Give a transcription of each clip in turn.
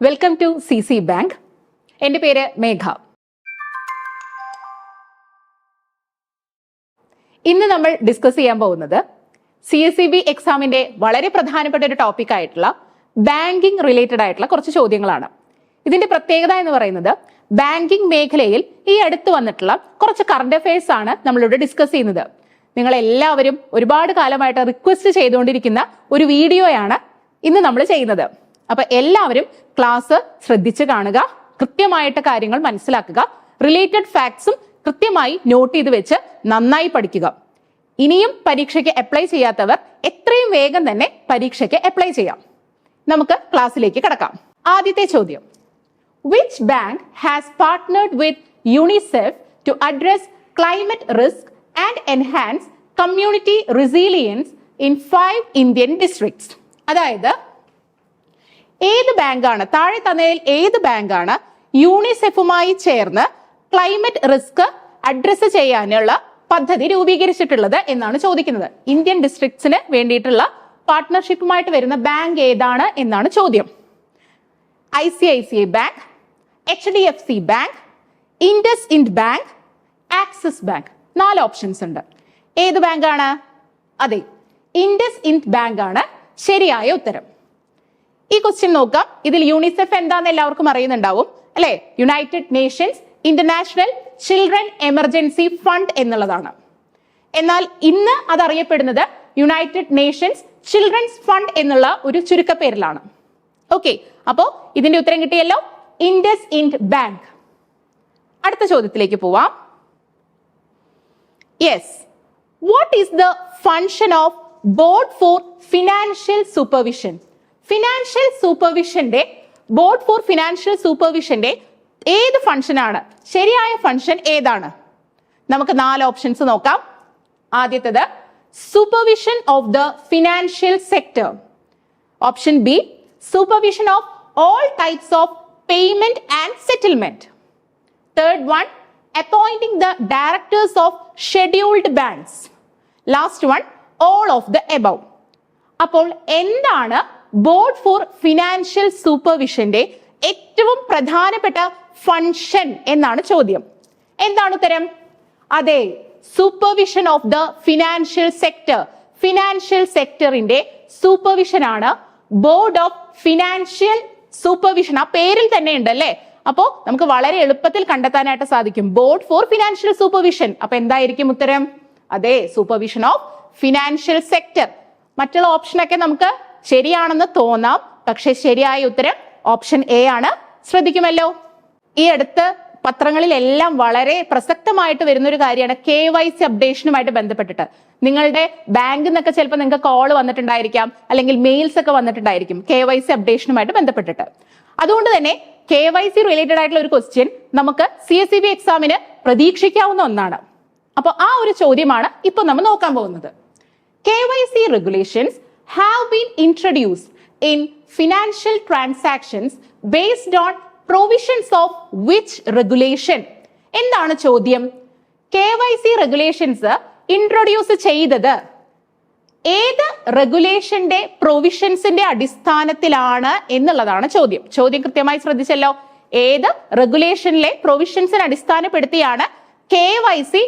Welcome to CC bank. എൻ്റെ പേര് മേഘ. ഇന്ന് നമ്മൾ ഡിസ്കസ് ചെയ്യാൻ പോകുന്നത് CSEB എക്സാമിന്റെ വളരെ പ്രധാനപ്പെട്ട ഒരു ടോപ്പിക് ആയിട്ടുള്ള ബാങ്കിങ് റിലേറ്റഡ് ആയിട്ടുള്ള കുറച്ച് ചോദ്യങ്ങളാണ്. ഇതിന്റെ പ്രത്യേകത എന്ന് പറയുന്നത് ബാങ്കിങ് മേഖലയിൽ ഈ അടുത്ത് വന്നിട്ടുള്ള കുറച്ച് കറണ്ട് അഫയേഴ്സ് ആണ് നമ്മളിവിടെ ഡിസ്കസ് ചെയ്യുന്നത്. നിങ്ങൾ എല്ലാവരും ഒരുപാട് കാലമായിട്ട് റിക്വസ്റ്റ് ചെയ്തുകൊണ്ടിരിക്കുന്ന ഒരു വീഡിയോയാണ് ഇന്ന് നമ്മൾ ചെയ്യുന്നത്. അപ്പൊ എല്ലാവരും ക്ലാസ് ശ്രദ്ധിച്ച് കാണുക, കൃത്യമായിട്ട് കാര്യങ്ങൾ മനസ്സിലാക്കുക, റിലേറ്റഡ് ഫാക്ട്സും കൃത്യമായി നോട്ട് ചെയ്ത് വെച്ച് നന്നായി പഠിക്കുക. ഇനിയും പരീക്ഷയ്ക്ക് അപ്ലൈ ചെയ്യാത്തവർ എത്രയും വേഗം തന്നെ പരീക്ഷയ്ക്ക് അപ്ലൈ ചെയ്യാം. നമുക്ക് ക്ലാസ്സിലേക്ക് കടക്കാം. ആദ്യത്തെ ചോദ്യം, which bank has partnered with UNICEF to address climate risk and enhance community resilience in 5 Indian districts? അതായത് ഏത് ബാങ്കാണ്, താഴെ തന്നതിൽ ഏത് ബാങ്കാണ് യൂണിസെഫുമായി ചേർന്ന് ക്ലൈമറ്റ് റിസ്ക് അഡ്രസ് ചെയ്യാനുള്ള പദ്ധതി രൂപീകരിച്ചിട്ടുള്ളത് എന്നാണ് ചോദിക്കുന്നത്. ഇന്ത്യൻ ഡിസ്ട്രിക്ട്സിന് വേണ്ടിയിട്ടുള്ള പാർട്ട്ണർഷിപ്പുമായിട്ട് വരുന്ന ബാങ്ക് ഏതാണ് എന്നാണ് ചോദ്യം. ICICI bank, HDFC bank, IndusInd bank, Axis bank. 4 options ഉണ്ട്. ഏത് ബാങ്കാണ്? അതെ, ഇൻഡസ് ഇൻഡ് ബാങ്ക് ആണ് ശരിയായ ഉത്തരം. ഈ ക്വസ്റ്റ്യൻ നോക്കാം. ഇതിൽ യൂണിസെഫ് എന്താന്ന് എല്ലാവർക്കും അറിയുന്നുണ്ടാവും അല്ലെ? United Nations international children emergency fund എന്നുള്ളതാണ്. എന്നാൽ ഇന്ന് അതറിയപ്പെടുന്നത് യുണൈറ്റഡ് നേഷൻസ് ചിൽഡ്രൻസ് ഫണ്ട് എന്നുള്ള ഒരു ചുരുക്കപ്പേരിലാണ്. ഓക്കെ, അപ്പോ ഇതിന്റെ ഉത്തരം കിട്ടിയല്ലോ, ഇൻഡസ് ഇൻഡ് ബാങ്ക്. അടുത്ത ചോദ്യത്തിലേക്ക് പോവാം. Yes, what is the function of board for financial supervision? Financial സൂപ്പർവിഷന്റെ, ബോർഡ് ഫോർ ഫിനാൻഷ്യൽ സൂപ്പർവിഷന്റെ ഏത് ഫംഗ്ഷനാണ്? ശരിയായ ഫംഗ്ഷൻ ഏതാണ്? നമുക്ക് 4 ഓപ്ഷൻസ് നോക്കാം. ആദ്യത്തേത് supervision of the financial sector. Option B, supervision of all types of payment and settlement. Third one, appointing the directors of scheduled banks. Last one, all of the above. അപ്പോൾ എന്താണ് board for financial സൂപ്പർവിഷന്റെ ഏറ്റവും പ്രധാനപ്പെട്ട function എന്നാണ് ചോദ്യം. എന്താണ് ഉത്തരം? അതെ, supervision of the financial sector. Financial സെക്ടറിന്റെ സൂപ്പർവിഷൻ ആണ് ബോർഡ് ഓഫ് ഫിനാൻഷ്യൽ സൂപ്പർവിഷൻ. ആ പേരിൽ തന്നെ ഉണ്ട് അല്ലേ? അപ്പോ നമുക്ക് വളരെ എളുപ്പത്തിൽ കണ്ടെത്താനായിട്ട് സാധിക്കും, ബോർഡ് ഫോർ ഫിനാൻഷ്യൽ സൂപ്പർവിഷൻ. അപ്പൊ എന്തായിരിക്കും ഉത്തരം? അതെ, സൂപ്പർവിഷൻ ഓഫ് ഫിനാൻഷ്യൽ സെക്ടർ. മറ്റുള്ള ഓപ്ഷനൊക്കെ നമുക്ക് ശരിയാണെന്ന് തോന്നാം, പക്ഷെ ശരിയായ ഉത്തരം ഓപ്ഷൻ എ ആണ്. ശ്രദ്ധിക്കുമല്ലോ. ഈ അടുത്ത് പത്രങ്ങളിലെല്ലാം വളരെ പ്രസക്തമായിട്ട് വരുന്ന ഒരു കാര്യമാണ് KYC അപ്ഡേഷനുമായിട്ട് ബന്ധപ്പെട്ടിട്ട്. നിങ്ങളുടെ ബാങ്കിൽ നിന്നൊക്കെ ചിലപ്പോൾ നിങ്ങൾക്ക് കോൾ വന്നിട്ടുണ്ടായിരിക്കാം, അല്ലെങ്കിൽ മെയിൽസ് ഒക്കെ വന്നിട്ടുണ്ടായിരിക്കും KYC അപ്ഡേഷനുമായിട്ട് ബന്ധപ്പെട്ടിട്ട്. അതുകൊണ്ട് തന്നെ KYC റിലേറ്റഡ് ആയിട്ടുള്ള ഒരു ക്വസ്റ്റ്യൻ നമുക്ക് CSEB എക്സാമിന് പ്രതീക്ഷിക്കാവുന്ന ഒന്നാണ്. അപ്പൊ ആ ഒരു ചോദ്യമാണ് ഇപ്പൊ നമ്മൾ നോക്കാൻ പോകുന്നത്. KYC regulations have been introduced in financial transactions based on provisions of which regulation? എന്താണ് ചോദ്യം? KYC regulations ഇൻട്രൊഡ്യൂസ് ചെയ്തത് ഏത് റെഗുലേഷന്റെ പ്രൊവിഷൻസിന്റെ അടിസ്ഥാനത്തിലാണ് എന്നുള്ളതാണ് ചോദ്യം. ചോദ്യം കൃത്യമായി ശ്രദ്ധിച്ചല്ലോ. ഏത് റെഗുലേഷനിലെ പ്രൊവിഷൻസിനെ അടിസ്ഥാനപ്പെടുത്തിയാണ് KYC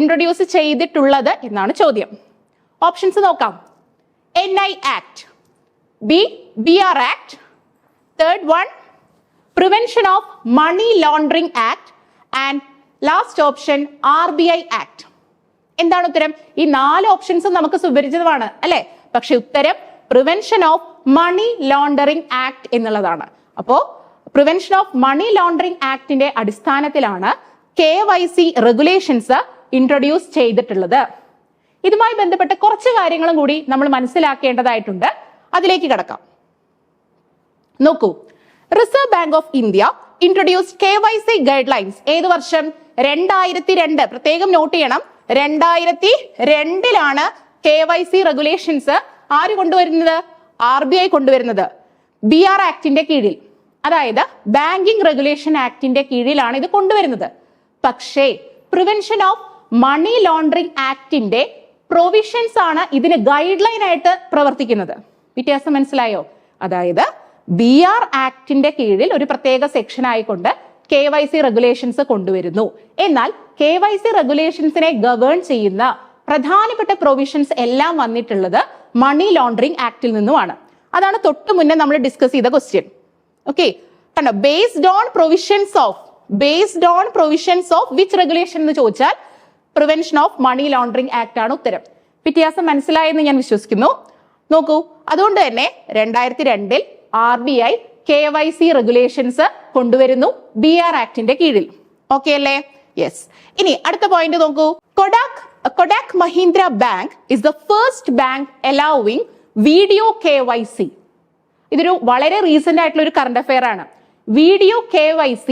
ഇൻട്രൊഡ്യൂസ് ചെയ്തിട്ടുള്ളത് എന്നാണ് ചോദ്യം. ഓപ്ഷൻസ് നോക്കാം. NI Act, B, BR Act, third one, Prevention of Money Laundering Act, and last option, RBI Act. എന്താണ് ഉത്തരം? ഈ 4 ഓപ്ഷൻസും നമുക്ക് സുപരിചിതമാണ് അല്ലെ? പക്ഷെ ഉത്തരം prevention of money laundering act എന്നുള്ളതാണ്. അപ്പോ പ്രിവെൻഷൻ ഓഫ് മണി ലോണ്ടറിംഗ് ആക്ടിന്റെ അടിസ്ഥാനത്തിലാണ് KYC റെഗുലേഷൻസ് ഇൻട്രൊഡ്യൂസ് ചെയ്തിട്ടുള്ളത്. ഇതുമായി ബന്ധപ്പെട്ട കുറച്ച് കാര്യങ്ങളും കൂടി നമ്മൾ മനസ്സിലാക്കേണ്ടതായിട്ടുണ്ട്. അതിലേക്ക് കടക്കാം. നോക്കൂ, reserve bank of India introduced KYC guide lines. ഏത് വർഷം? 2002. പ്രത്യേകം നോട്ട് ചെയ്യണം, 2002 KYC റെഗുലേഷൻസ് ആര് കൊണ്ടുവരുന്നത്? RBI കൊണ്ടുവരുന്നത്. BR ആക്ടിന്റെ കീഴിൽ, അതായത് ബാങ്കിങ് റെഗുലേഷൻ ആക്ടിന്റെ കീഴിലാണ് ഇത് കൊണ്ടുവരുന്നത്. പക്ഷേ പ്രിവെൻഷൻ ഓഫ് മണി ലോണ്ടറിംഗ് ആക്ടിന്റെ പ്രൊവിഷൻസ് ആണ് ഇതിന് ഗൈഡ് ലൈൻ ആയിട്ട് പ്രവർത്തിക്കുന്നത്. വ്യത്യാസം മനസ്സിലായോ? അതായത് BR ആക്ടിന്റെ കീഴിൽ ഒരു പ്രത്യേക സെക്ഷൻ ആയിക്കൊണ്ട് KYC റെഗുലേഷൻസ് കൊണ്ടുവരുന്നു. എന്നാൽ KYC റെഗുലേഷൻസിനെ ഗവേൺ ചെയ്യുന്ന പ്രധാനപ്പെട്ട പ്രൊവിഷൻസ് എല്ലാം വന്നിട്ടുള്ളത് മണി ലോണ്ടറിംഗ് ആക്ടിൽ നിന്നുമാണ്. അതാണ് തൊട്ട് മുന്നേ നമ്മൾ ഡിസ്കസ് ചെയ്ത ക്വസ്റ്റ്യൻ. ഓക്കെ, കണ്ടോ, based on provisions of which regulation എന്ന് ചോദിച്ചാൽ prevention of money laundering act ആണ് ഉത്തരം. വ്യത്യാസം മനസ്സിലായെന്ന് ഞാൻ വിശ്വസിക്കുന്നു. നോക്കൂ, അതുകൊണ്ട് തന്നെ 2002 RBI KYC റെഗുലേഷൻസ് കൊണ്ടുവരുന്നു BR ആക്ടിന്റെ കീഴിൽ. ഓക്കെ അല്ലേ? യെസ്. ഇനി അടുത്ത പോയിന്റ് നോക്കൂ. Kotak Mahindra Bank is the first bank allowing video KYC. ഇതൊരു വളരെ റീസെന്റ് ആയിട്ടുള്ള ഒരു കറണ്ട് അഫെയർ ആണ്. Video KYC,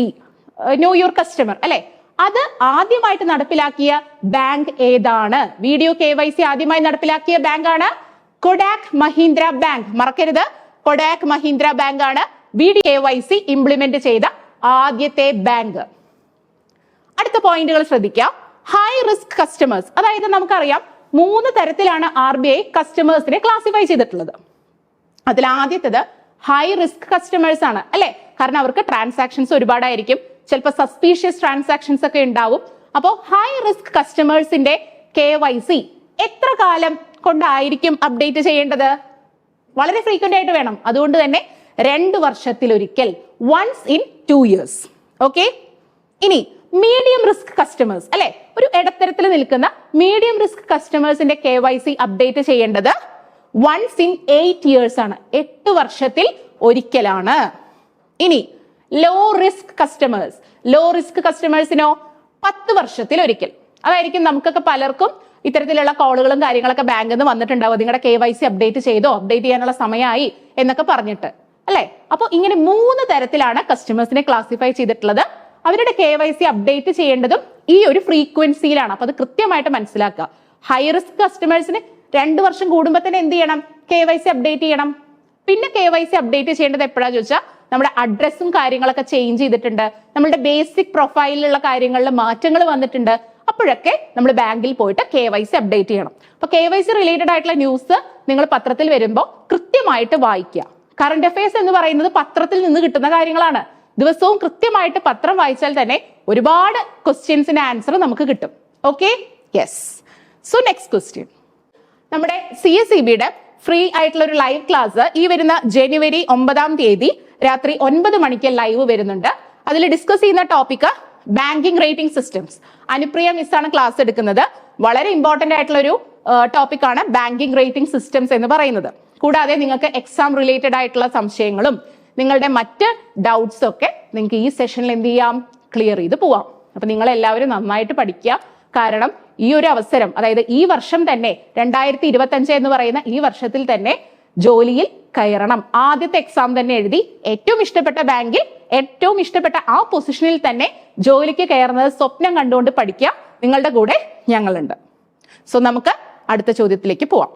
no your customer അല്ലെ, അത് ആദ്യമായിട്ട് നടപ്പിലാക്കിയ ബാങ്ക് ഏതാണ്? വീഡിയോ KYC ആദ്യമായി നടപ്പിലാക്കിയ ബാങ്ക് ആണ് കൊഡാക് മഹീന്ദ്ര ബാങ്ക്. മറക്കരുത്, കൊഡാക് മഹീന്ദ്ര ബാങ്ക് ആണ് വീഡിയോ KYC ഇംപ്ലിമെന്റ് ചെയ്ത ആദ്യത്തെ ബാങ്ക്. അടുത്ത പോയിന്റുകൾ ശ്രദ്ധിക്കാം. ഹൈ റിസ്ക് കസ്റ്റമേഴ്സ്, അതായത് നമുക്കറിയാം 3 തരത്തിലാണ് RBI കസ്റ്റമേഴ്സിനെ ക്ലാസിഫൈ ചെയ്തിട്ടുള്ളത്. അതിൽ ആദ്യത്തേത് ഹൈ റിസ്ക് കസ്റ്റമേഴ്സ് ആണ് അല്ലെ, കാരണം അവർക്ക് ട്രാൻസാക്ഷൻസ് ഒരുപാടായിരിക്കും, ചിലപ്പോൾ സസ്പീഷ്യസ് ട്രാൻസാക്ഷൻസ് ഒക്കെ ഉണ്ടാവും. അപ്പോൾ ഹൈ റിസ്ക് കസ്റ്റമേഴ്സിന്റെ KYC എത്ര കാലം കൊണ്ടായിരിക്കും അപ്ഡേറ്റ് ചെയ്യേണ്ടത്? വളരെ ഫ്രീക്വന്റ് ആയിട്ട് വേണം. അതുകൊണ്ട് തന്നെ 2 വർഷത്തിലൊരിക്കൽ, വൺസ് ഇൻ 2 years. ഓക്കെ. ഇനി മീഡിയം റിസ്ക് കസ്റ്റമേഴ്സ് അല്ലെ, ഒരു ഇടത്തരത്തിൽ നിൽക്കുന്ന മീഡിയം റിസ്ക് കസ്റ്റമേഴ്സിന്റെ KYC അപ്ഡേറ്റ് ചെയ്യേണ്ടത് വൺസ് ഇൻ 8 years ആണ്, 8 വർഷത്തിൽ ഒരിക്കലാണ്. ഇനി ലോ റിസ്ക് കസ്റ്റമേഴ്സിനോ 10 വർഷത്തിൽ ഒരിക്കൽ. അതായിരിക്കും നമുക്കൊക്കെ പലർക്കും ഇത്തരത്തിലുള്ള കോളുകളും കാര്യങ്ങളൊക്കെ ബാങ്കിൽ നിന്ന് വന്നിട്ടുണ്ടാവും, നിങ്ങളുടെ KYC അപ്ഡേറ്റ് ചെയ്തോ, അപ്ഡേറ്റ് ചെയ്യാനുള്ള സമയമായി എന്നൊക്കെ പറഞ്ഞിട്ട് അല്ലെ. അപ്പൊ ഇങ്ങനെ 3 തരത്തിലാണ് കസ്റ്റമേഴ്സിനെ ക്ലാസിഫൈ ചെയ്തിട്ടുള്ളത്. അവരുടെ KYC അപ്ഡേറ്റ് ചെയ്യേണ്ടതും ഈ ഒരു ഫ്രീക്വൻസിയിലാണ്. അപ്പൊ അത് കൃത്യമായിട്ട് മനസ്സിലാക്കുക. ഹൈ റിസ്ക് കസ്റ്റമേഴ്സിന് 2 വർഷം കൂടുമ്പോൾ തന്നെ എന്ത് ചെയ്യണം? KYC അപ്ഡേറ്റ് ചെയ്യണം. പിന്നെ KYC അപ്ഡേറ്റ് ചെയ്യേണ്ടത് എപ്പോഴാന്ന് ചോദിച്ചാൽ നമ്മുടെ അഡ്രസ്സും കാര്യങ്ങളൊക്കെ ചേഞ്ച് ചെയ്തിട്ടുണ്ട്, നമ്മുടെ ബേസിക് പ്രൊഫൈലിലുള്ള കാര്യങ്ങളിൽ മാറ്റങ്ങൾ വന്നിട്ടുണ്ട്, അപ്പോഴൊക്കെ നമ്മൾ ബാങ്കിൽ പോയിട്ട് KYC അപ്ഡേറ്റ് ചെയ്യണം. അപ്പൊ KYC റിലേറ്റഡ് ആയിട്ടുള്ള ന്യൂസ് നിങ്ങൾ പത്രത്തിൽ വരുമ്പോൾ കൃത്യമായിട്ട് വായിക്കുക. കറണ്ട് അഫയേഴ്സ് എന്ന് പറയുന്നത് പത്രത്തിൽ നിന്ന് കിട്ടുന്ന കാര്യങ്ങളാണ്. ദിവസവും കൃത്യമായിട്ട് പത്രം വായിച്ചാൽ തന്നെ ഒരുപാട് ക്വസ്റ്റ്യൻസിന്റെ ആൻസർ നമുക്ക് കിട്ടും. Okay, yes. So next question, നമ്മുടെ CSEB-യുടെ ഫ്രീ ആയിട്ടുള്ള ഒരു ലൈവ് ക്ലാസ് ഈ വരുന്ന ജനുവരി 9 രാത്രി 9 മണിക്ക് ലൈവ് വരുന്നുണ്ട്. അതിൽ ഡിസ്കസ് ചെയ്യുന്ന topic banking rating systems. Anupriya miss ആണ് ക്ലാസ് എടുക്കുന്നത്. വളരെ ഇമ്പോർട്ടന്റ് ആയിട്ടുള്ള ഒരു ടോപ്പിക് ആണ് ബാങ്കിങ് റേറ്റിംഗ് സിസ്റ്റംസ് എന്ന് പറയുന്നത്. കൂടാതെ നിങ്ങൾക്ക് എക്സാം റിലേറ്റഡ് ആയിട്ടുള്ള സംശയങ്ങളും നിങ്ങളുടെ മറ്റ് ഡൗട്ട്സ് ഒക്കെ നിങ്ങൾക്ക് ഈ സെഷനിൽ എന്ത് ചെയ്യാം? ക്ലിയർ ചെയ്ത് പോവാം. അപ്പൊ നിങ്ങൾ എല്ലാവരും നന്നായിട്ട് പഠിക്കുക. കാരണം ഈ ഒരു അവസരം, അതായത് ഈ വർഷം തന്നെ 2025 എന്ന് പറയുന്ന ഈ വർഷത്തിൽ തന്നെ ജോലിയിൽ കയറണം. ആദ്യത്തെ എക്സാം തന്നെ എഴുതി ഏറ്റവും ഇഷ്ടപ്പെട്ട ബാങ്കിൽ ഏറ്റവും ഇഷ്ടപ്പെട്ട ആ പൊസിഷനിൽ തന്നെ ജോലിക്ക് കയറുന്നത് സ്വപ്നം കണ്ടുകൊണ്ട് പഠിക്കുക. നിങ്ങളുടെ കൂടെ ഞങ്ങളുണ്ട്. സോ നമുക്ക് അടുത്ത ചോദ്യത്തിലേക്ക് പോവാം.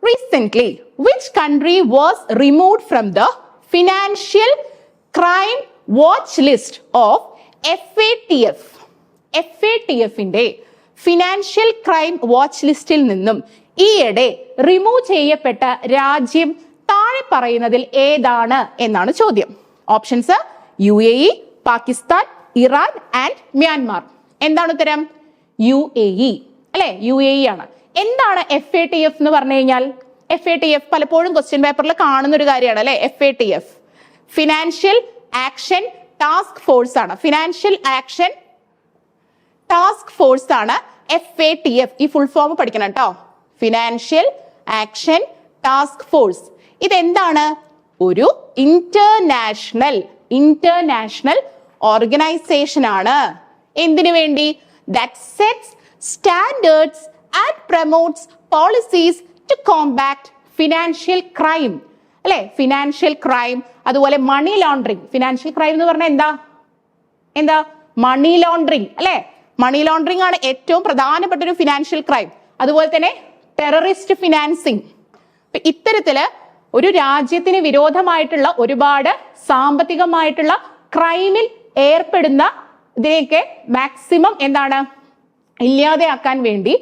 Recent which country was removed from the financial crime watch list of FATF. FATF-ന്റെ ഫിനാൻഷ്യൽ ക്രൈം വാച്ച് ലിസ്റ്റിൽ നിന്നും ഈയിടെ റിമൂവ് ചെയ്യപ്പെട്ട രാജ്യം താഴെ പറയുന്നതിൽ ഏതാണ് എന്നാണ് ചോദ്യം. Options UAE, Pakistan, Iran and Myanmar. എന്താണ് ഉത്തരം? UAE അല്ലെ, UAE ആണ്. എന്താണ് FATF എന്ന് പറഞ്ഞു കഴിഞ്ഞാൽ? FATF പലപ്പോഴും ക്വസ്റ്റ്യൻ പേപ്പറിൽ കാണുന്ന ഒരു കാര്യമാണ് അല്ലെ. FATF financial action task force ആണ്. ഫിനാൻഷ്യൽ ആക്ഷൻ ടാസ്ക് ഫോഴ്സ് ആണ് FATF. ഈ ഫുൾ ഫോം പഠിക്കണം കേട്ടോ. Financial action task force. ഇതെന്താണ്? ഒരു ഇന്റർനാഷണൽ ഓർഗനൈസേഷൻ ആണ്. എന്തിനു വേണ്ടി? That sets standards and promotes policies to combat financial crime അല്ലെ. ഫിനാൻഷ്യൽ ക്രൈം, അതുപോലെ മണി ലോണ്ടറിങ്. ഫിനാൻഷ്യൽ ക്രൈം എന്ന് പറഞ്ഞാൽ എന്താ? മണി ലോണ്ടറിങ് അല്ലെ. മണി ലോണ്ടറിങ് ആണ് ഏറ്റവും പ്രധാനപ്പെട്ട ഒരു ഫിനാൻഷ്യൽ ക്രൈം. അതുപോലെ തന്നെ ടെററിസ്റ്റ് ഫിനാൻസിങ്. ഇത്തരത്തില് ഒരു രാജ്യത്തിന് വിരോധമായിട്ടുള്ള ഒരുപാട് സാമ്പത്തികമായിട്ടുള്ള ക്രൈമിൽ ഏർപ്പെടുന്ന ഇതിനെയൊക്കെ മാക്സിമം എന്താണ് ഇല്ലാതെയാക്കാൻ വേണ്ടി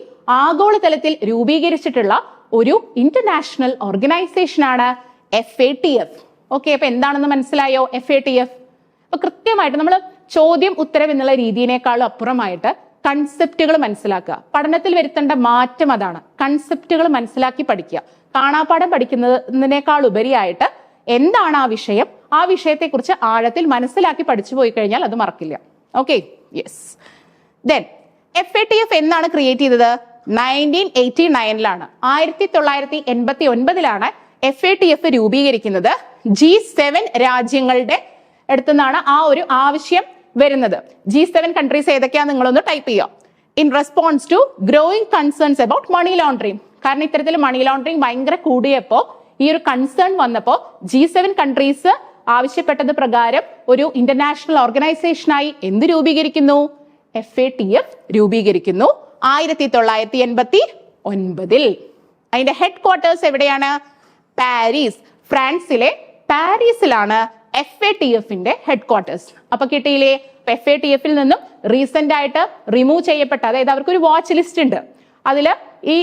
ആഗോളതലത്തിൽ രൂപീകരിച്ചിട്ടുള്ള ഒരു ഇന്റർനാഷണൽ ഓർഗനൈസേഷൻ ആണ് FATF. ഓക്കെ, അപ്പൊ എന്താണെന്ന് മനസ്സിലായോ FATF? അപ്പൊ കൃത്യമായിട്ട് നമ്മൾ ചോദ്യം ഉത്തരം എന്നുള്ള രീതിയിനേക്കാളും അപ്പുറമായിട്ട് കൺസെപ്റ്റുകൾ മനസ്സിലാക്കുക. പഠനത്തിൽ വരുത്തേണ്ട മാറ്റം അതാണ്. കൺസെപ്റ്റുകൾ മനസ്സിലാക്കി പഠിക്കുക. കാണാപ്പാഠം പഠിക്കുന്നതിനേക്കാൾ ഉപരിയായിട്ട് എന്താണ് ആ വിഷയം, ആ വിഷയത്തെക്കുറിച്ച് ആഴത്തിൽ മനസ്സിലാക്കി പഠിച്ചു പോയി കഴിഞ്ഞാൽ അത് മറക്കില്ല. Okay, yes. ദെൻ FATF എന്നാണ് ക്രിയേറ്റ് ചെയ്തത്? 1989-ലാണ്. 1989-ലാണ് FATF രൂപീകരിക്കുന്നത്. G7 രാജ്യങ്ങളുടെ അടുത്തുനിന്നാണ് ആ ഒരു ആവശ്യം വരുന്നത്. G7 കൺട്രീസ് ഏതൊക്കെയാ നിങ്ങളൊന്ന് ടൈപ്പ് ചെയ്യുക. In response to growing concerns about money laundering. കാരണം ഇത്തരത്തിൽ മണി ലോണ്ടറിങ് ഭയങ്കര കൂടിയപ്പോ ഈ ഒരു കൺസേൺ വന്നപ്പോ G7 കൺട്രീസ് ആവശ്യപ്പെട്ടത് പ്രകാരം ഒരു ഇന്റർനാഷണൽ ഓർഗനൈസേഷനായി എന്ത് രൂപീകരിക്കുന്നു? FATF രൂപീകരിക്കുന്നു 1989. അതിന്റെ ഹെഡ് ക്വാർട്ടേഴ്സ് എവിടെയാണ്? പാരീസ്. ഫ്രാൻസിലെ പാരീസിലാണ് FATF-ന്റെ ഹെഡ് ക്വാർട്ടേഴ്സ്. അപ്പൊ കിട്ടിയില്ലേ? FATF-ൽ നിന്നും റീസെന്റ് ആയിട്ട് റിമൂവ് ചെയ്യപ്പെട്ട, അതായത് അവർക്കൊരു വാച്ച് ലിസ്റ്റ് ഉണ്ട്. അതില് ഈ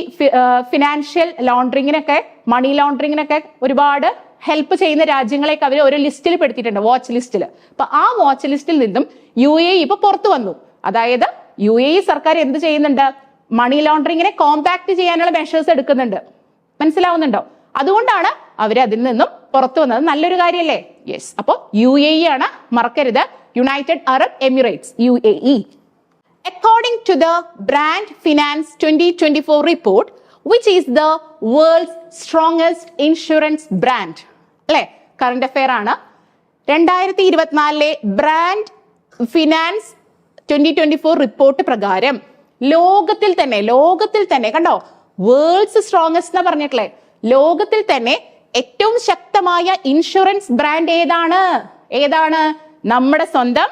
ഫിനാൻഷ്യൽ ലോണ്ടറിങ്ങിനൊക്കെ, മണി ലോണ്ടറിങ്ങിനൊക്കെ ഒരുപാട് ഹെൽപ്പ് ചെയ്യുന്ന രാജ്യങ്ങളെയൊക്കെ അവർ ഒരു ലിസ്റ്റിൽ പെടുത്തിയിട്ടുണ്ട്, വാച്ച് ലിസ്റ്റിൽ. അപ്പൊ ആ വാച്ച് ലിസ്റ്റിൽ നിന്നും UAE ഇപ്പൊ പുറത്തു വന്നു. അതായത് UAE സർക്കാർ എന്ത് ചെയ്യുന്നുണ്ട്? മണി ലോണ്ടറിങ്ങിനെ കോമ്പാക്ട് ചെയ്യാനുള്ള മെഷേഴ്സ് എടുക്കുന്നുണ്ട്. മനസ്സിലാവുന്നുണ്ടോ? അതുകൊണ്ടാണ് അവർ അതിൽ നിന്നും പുറത്തു വന്നത്. നല്ലൊരു കാര്യമല്ലേ? യെസ്. അപ്പോ UAE ആണ്, മറക്കരുത്. United Arab Emirates, UAE. According to the Brand Finance 2024 report, which is the world's strongest insurance brand? അല്ലെ, കറന്റ് അഫെയർ ആണ്. 2024 ബ്രാൻഡ് ഫിനാൻസ് 2024 റിപ്പോർട്ട് പ്രകാരം ലോകത്തിൽ തന്നെ കണ്ടോ, വേൾഡ്സ് സ്ട്രോങ്സ്റ്റ് എന്ന് പറഞ്ഞിട്ടില്ലേ, ലോകത്തിൽ തന്നെ ഏറ്റവും ശക്തമായ ഇൻഷുറൻസ് ബ്രാൻഡ് ഏതാണ്? നമ്മുടെ സ്വന്തം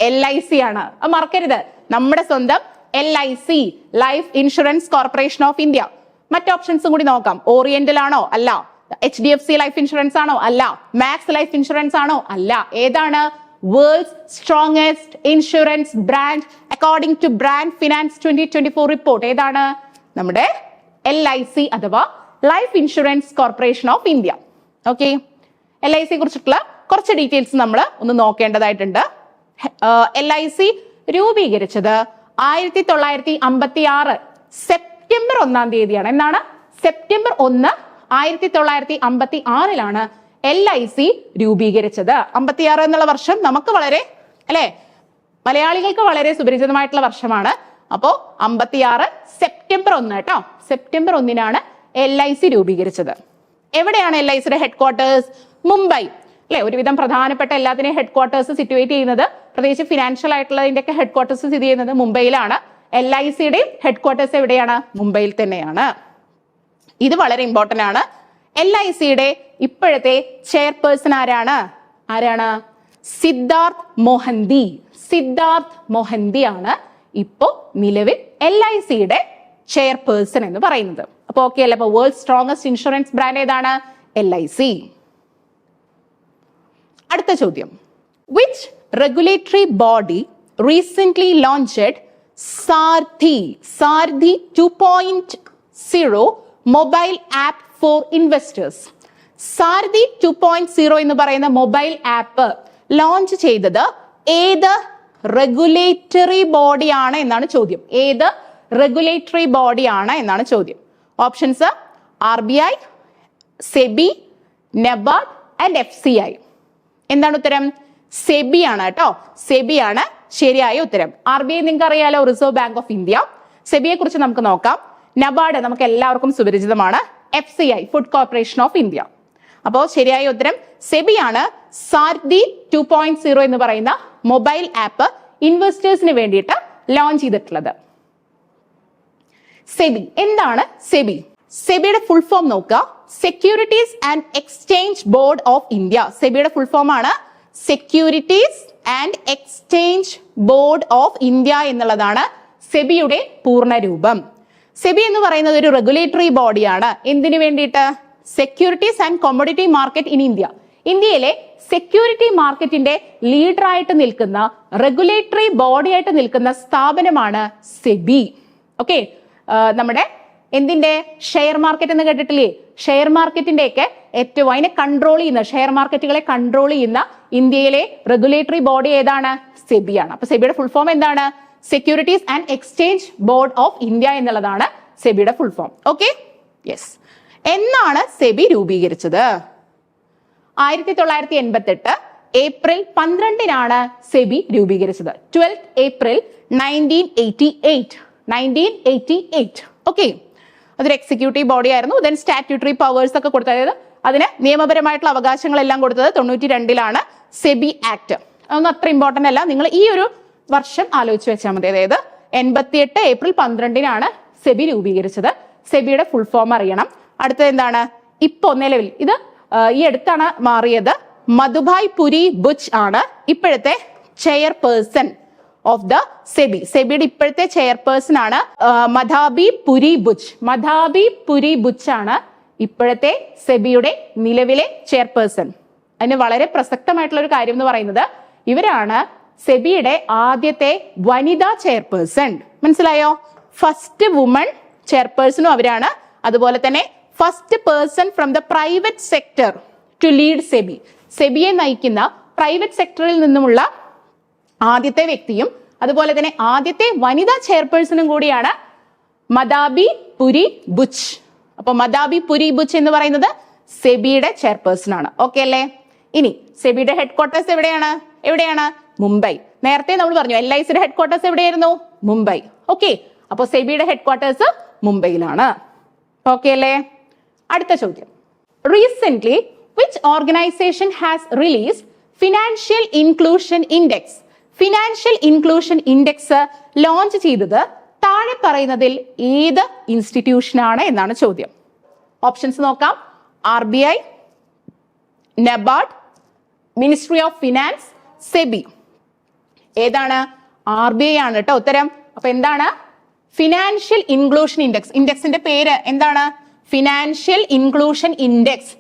LIC ആണ്. അത് മറക്കരുത്. നമ്മുടെ സ്വന്തം LIC, life insurance corporation of India. മറ്റ് ഓപ്ഷൻസും കൂടി നോക്കാം. ഓറിയന്റൽ ആണോ? അല്ല. HDFC ലൈഫ് ഇൻഷുറൻസ് ആണോ? അല്ല. മാക്സ് ലൈഫ് ഇൻഷുറൻസ് ആണോ? അല്ല. ഏതാണ്? World's strongest insurance brand according to brand finance 2024 report ഏതാണ്? നമ്മുടെ LIC അഥവാ life insurance corporation of India. Okay, LIC കുറിച്ചിട്ടുള്ള കുറച്ച് ഡീറ്റെയിൽസ് നമ്മൾ ഒന്ന് നോക്കേണ്ടതായിട്ടുണ്ട്. LIC രൂപീകരിച്ചത് 1956 സെപ്റ്റംബർ 1-ാം തീയതിയാണ്. എന്നാണ്? സെപ്റ്റംബർ 1, 1956-ലാണ് LIC രൂപീകരിച്ചത്. 56 എന്നുള്ള വർഷം നമുക്ക് വളരെ, അല്ലെ, മലയാളികൾക്ക് വളരെ സുപരിചിതമായിട്ടുള്ള വർഷമാണ്. അപ്പോ 56 സെപ്റ്റംബർ 1 കേട്ടോ. സെപ്റ്റംബർ 1-നാണ് LIC രൂപീകരിച്ചത്. എവിടെയാണ് LICയുടെ ഹെഡ് ക്വാർട്ടേഴ്സ്? മുംബൈ. അല്ലെ, ഒരുവിധം പ്രധാനപ്പെട്ട എല്ലാത്തിനെയും ഹെഡ് ക്വാർട്ടേഴ്സ് സിറ്റുവേറ്റ് ചെയ്യുന്നത്, പ്രത്യേകിച്ച് ഫിനാൻഷ്യൽ ആയിട്ടുള്ളതിന്റെയൊക്കെ ഹെഡ് ക്വാർട്ടേഴ്സ് സ്ഥിതി ചെയ്യുന്നത് മുംബൈയിലാണ്. LICയുടെയും ഹെഡ് ക്വാർട്ടേഴ്സ് എവിടെയാണ്? മുംബൈയിൽ തന്നെയാണ്. ഇത് വളരെ ഇമ്പോർട്ടന്റ് ആണ്. LICയുടെ ഇപ്പോഴത്തെ ചെയർപേഴ്സൺ ആരാണ്? സിദ്ധാർത്ഥ് മൊഹന്തി ആണ് ഇപ്പോ നിലവിൽ LICയുടെ ചെയർപേഴ്സൺ എന്ന് പറയുന്നത്. അപ്പൊ ഓക്കെ അല്ലേ? അപ്പൊ വേൾഡ് സ്ട്രോങ്സ്റ്റ് ഇൻഷുറൻസ് ബ്രാൻഡ് ഏതാണ്? LIC. അടുത്ത ചോദ്യം, which regulatory body recently launched Saarthi 2.0 mobile app for investors? Saarthi 2.0 എന്ന് പറയുന്ന മൊബൈൽ ആപ്പ് ലോഞ്ച് ചെയ്തത് ഏത് റെഗുലേറ്ററി ബോഡിയാണ് എന്നാണ് ചോദ്യം. ഏത് റെഗുലേറ്ററി ബോഡിയാണ് എന്നാണ് ചോദ്യം. Options: RBI, SEBI, NABARD and FCI. എന്താണ് ഉത്തരം? സെബി ആണ് കേട്ടോ. സെബി ആണ് ശരിയായ ഉത്തരം. RBI നിങ്ങൾക്ക് അറിയാലോ, റിസർവ് ബാങ്ക് ഓഫ് ഇന്ത്യ. സെബിയെ കുറിച്ച് നമുക്ക് നോക്കാം. നബാർഡ് നമുക്ക് എല്ലാവർക്കും സുപരിചിതമാണ്. FCI, food corporation of India. അപ്പോ ശരിയായ ഉത്തരം സെബി ആണ്. സാർഥി 2.0 എന്ന് പറയുന്ന മൊബൈൽ ആപ്പ് ഇൻവെസ്റ്റേഴ്സിന് വേണ്ടിയിട്ട് ലോഞ്ച് ചെയ്തിട്ടുള്ളത്. സെബി എന്താണ്? സെബിയുടെ ഫുൾ ഫോം നോക്കുക. Securities and exchange board of India. സെബിയുടെ ഫുൾ ഫോം ആണ് securities and exchange board of India എന്നുള്ളതാണ് സെബിയുടെ പൂർണ്ണ രൂപം. സെബി എന്ന് പറയുന്നത് ഒരു റെഗുലേറ്ററി ബോഡിയാണ്. എന്തിനു വേണ്ടിയിട്ട്? Securities and commodity market in India. ഇന്ത്യയിലെ സെക്യൂരിറ്റി മാർക്കറ്റിന്റെ ലീഡറായിട്ട് നിൽക്കുന്ന, റെഗുലേറ്ററി ബോഡി ആയിട്ട് നിൽക്കുന്ന സ്ഥാപനമാണ് സെബി. ഓക്കെ, നമ്മുടെ എന്തിന്റെ? ഷെയർ മാർക്കറ്റ് എന്ന് കേട്ടിട്ടില്ലേ? ഷെയർ മാർക്കറ്റിന്റെ ഒക്കെ ഏറ്റവും അതിനെ കൺട്രോൾ ചെയ്യുന്ന, ഷെയർ മാർക്കറ്റുകളെ കൺട്രോൾ ചെയ്യുന്ന ഇന്ത്യയിലെ റെഗുലേറ്ററി ബോഡി ഏതാണ്? സെബിയാണ്. അപ്പൊ സെബിയുടെ ഫുൾ ഫോം എന്താണ്? Securities and exchange board of India എന്നുള്ളതാണ് സെബിയുടെ ഫുൾ ഫോം. Okay, yes. എന്നാണ് സെബി രൂപീകരിച്ചത്? 1988 ഏപ്രിൽ 12-നാണ് സെബി രൂപീകരിച്ചത്. 12 ഏപ്രിൽ 1988. ഓക്കെ, അതൊരു എക്സിക്യൂട്ടീവ് ബോഡി ആയിരുന്നു. ദെൻ സ്റ്റാറ്റ്യൂട്ടറി പവേഴ്സ് ഒക്കെ കൊടുത്തത്, അതായത് അതിന് നിയമപരമായിട്ടുള്ള അവകാശങ്ങളെല്ലാം കൊടുത്തത് 92-ലാണ് സെബി ആക്ട്. അതൊന്നും അത്ര ഇമ്പോർട്ടന്റ് അല്ല, നിങ്ങൾ ഈ ഒരു വർഷം ആലോചിച്ച് വെച്ചാൽ മതി. അതായത് 88 ഏപ്രിൽ 12-നാണ് സെബി രൂപീകരിച്ചത്. സെബിയുടെ ഫുൾ ഫോം അറിയണം. അടുത്തത് എന്താണ്? ഇപ്പോ നിലവിൽ ഇത് ഈ അടുത്താണ് മാറിയത്. മധുഭായ് പുരി ബുച്ച് ആണ് ഇപ്പോഴത്തെ ചെയർപേഴ്സൺ ഓഫ് ദ സെബി. സെബിയുടെ ഇപ്പോഴത്തെ ചെയർപേഴ്സൺ ആണ് മധാബി പുരി ബുച്ച്. മധാബി പുരി ബുച്ച് ആണ് ഇപ്പോഴത്തെ സെബിയുടെ നിലവിലെ ചെയർപേഴ്സൺ. അതിന് വളരെ പ്രസക്തമായിട്ടുള്ള ഒരു കാര്യം എന്ന് പറയുന്നത്, ഇവരാണ് സെബിയുടെ ആദ്യത്തെ വനിതാ ചെയർപേഴ്സൺ. മനസ്സിലായോ? ഫസ്റ്റ് വുമൺ ചെയർപേഴ്സണും അവരാണ്. അതുപോലെ തന്നെ first person from the private sector to lead SEBI. സെബിയെ നയിക്കുന്ന പ്രൈവറ്റ് സെക്ടറിൽ നിന്നുമുള്ള ആദ്യത്തെ വ്യക്തിയും അതുപോലെ തന്നെ ആദ്യത്തെ വനിതാ ചെയർപേഴ്സണും കൂടിയാണ് മധാബി പുരി ബുച്ച്. അപ്പൊ മധാബി പുരി ബുച്ച് എന്ന് പറയുന്നത് സെബിയുടെ ചെയർപേഴ്സൺ ആണ്. ഓക്കെ അല്ലേ? ഇനി സെബിയുടെ ഹെഡ് ക്വാർട്ടേഴ്സ് എവിടെയാണ്? മുംബൈ. നേരത്തെ നമ്മൾ പറഞ്ഞു LICയുടെ ഹെഡ് ക്വാർട്ടേഴ്സ് എവിടെയായിരുന്നു? മുംബൈ. ഓക്കെ, അപ്പൊ സെബിയുടെ ഹെഡ് ക്വാർട്ടേഴ്സ് മുംബൈയിലാണ്. ഓക്കെ അല്ലേ? അടുത്ത ചോദ്യം, recent which organization has released Financial Inclusion Index? Financial inclusion index launch ചെയ്തത് താഴെ പറയുന്നതിൽ ഏത് ഇൻസ്റ്റിറ്റ്യൂഷനാണ് എന്നാണ് ചോദ്യം. ഓപ്ഷൻസ് നോക്കാം. RBI, NABARD, ministry of finance, SEBI. ഏതാണ്? RBI ആണ് കേട്ടോ ഉത്തരം. അപ്പൊ എന്താണ്? Financial inclusion index. ഇൻഡെക്സിന്റെ പേര് എന്താണ്? Financial inclusion index.